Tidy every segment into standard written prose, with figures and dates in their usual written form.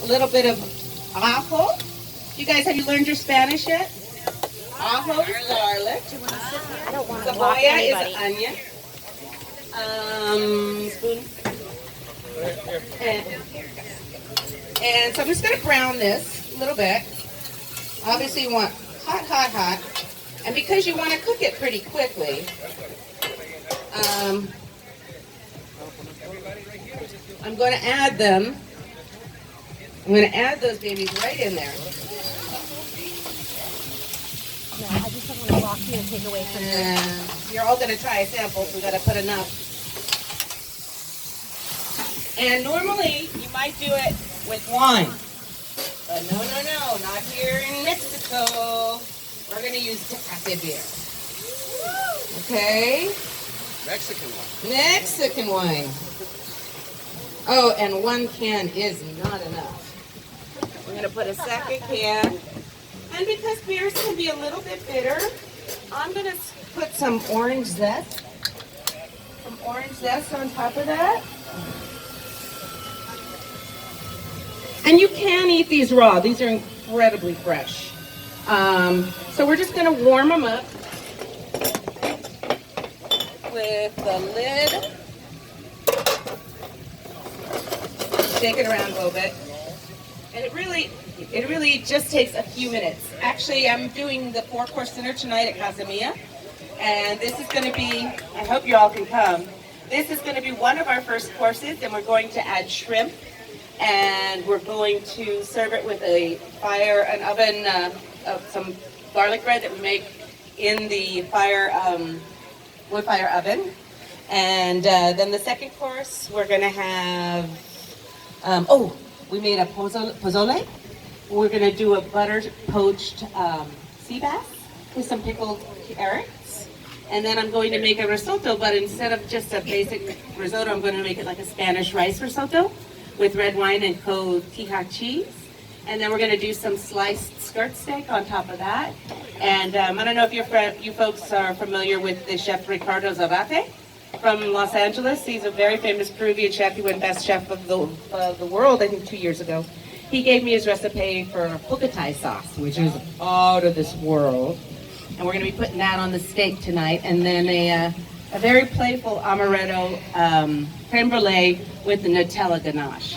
a little bit of ajo. You guys, have you learned your Spanish yet? Ajo is garlic. I don't want to block Cebolla anybody. is onion. Spoon. And so I'm just going to brown this a little bit. Obviously you want hot, hot, hot. And because you want to cook it pretty quickly, I'm going to add them. I'm going to add those babies right in there. No, I just don't want to block you and take away from you. And you're all going to try a sample, so we got to put enough. And normally you might do it with wine. But no, no, no, not here in Mexico. We're going to use Tecate beer. Okay? Mexican one. Mexican wine. Oh, and 1 can is not enough. We're going to put a second can. And because beers can be a little bit bitter, I'm going to put some orange zest. Some orange zest on top of that. And you can eat these raw. These are incredibly fresh. So we're just going to warm them up with the lid. Shake it around a little bit. And it really just takes a few minutes. Actually, I'm doing the 4-course dinner tonight at Casa Mia. And this is going to be, I hope you all can come. This is going to be one of our first courses, and we're going to add shrimp. And we're going to serve it with an oven of some garlic bread that we make in the wood fire oven. And then the second course, we're going to have, we made a pozole. We're going to do a butter poached sea bass with some pickled carrots. And then I'm going to make a risotto, but instead of just a basic risotto, I'm going to make it like a Spanish rice risotto with red wine and cotija cheese. And then we're going to do some sliced skirt steak on top of that. And I don't know if you folks are familiar with the chef Ricardo Zarate from Los Angeles. He's a very famous Peruvian chef. He won Best Chef of the World, I think, 2 years ago. He gave me his recipe for pocatay sauce, which is out of this world. And we're going to be putting that on the steak tonight. And then a very playful amaretto creme brulee with the Nutella ganache.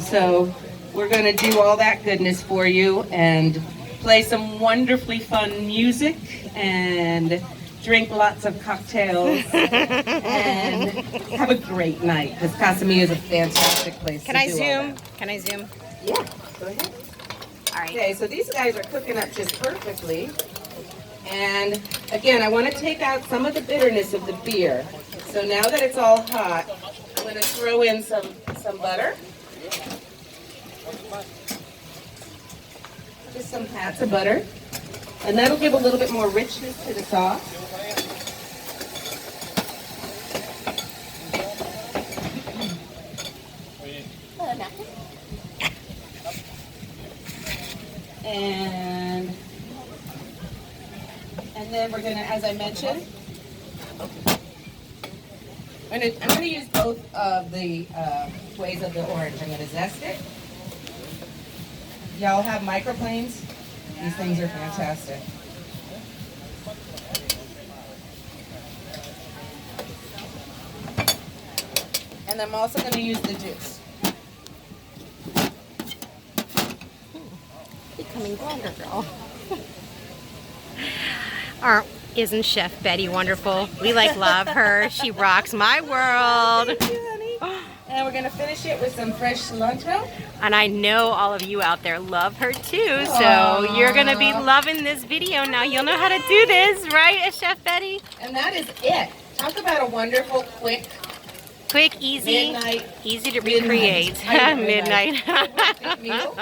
So we're going to do all that goodness for you and play some wonderfully fun music and drink lots of cocktails and have a great night. Because Casa Mia is a fantastic place Can to I do all zoom? that. Can I zoom? Yeah, go ahead. All right. Okay, so these guys are cooking up just perfectly. And again, I want to take out some of the bitterness of the beer. So now that it's all hot, I'm going to throw in some butter. Just some pats of butter. And that'll give a little bit more richness to the sauce. And then we're going to, as I mentioned, I'm going to use both of the ways of the orange. I'm going to zest it. Y'all have microplanes? These things are fantastic. And I'm also going to use the juice. Becoming blonder girl. Isn't Chef Betty wonderful? We love her. She rocks my world. Thank you, honey. And we're going to finish it with some fresh cilantro. And I know all of you out there love her too. So Aww. you're going to be loving this video now. You'll know how to do this, right, Chef Betty? And that is it. Talk about a wonderful, quick, Quick, easy, midnight, easy to recreate. midnight. Midnight. meal.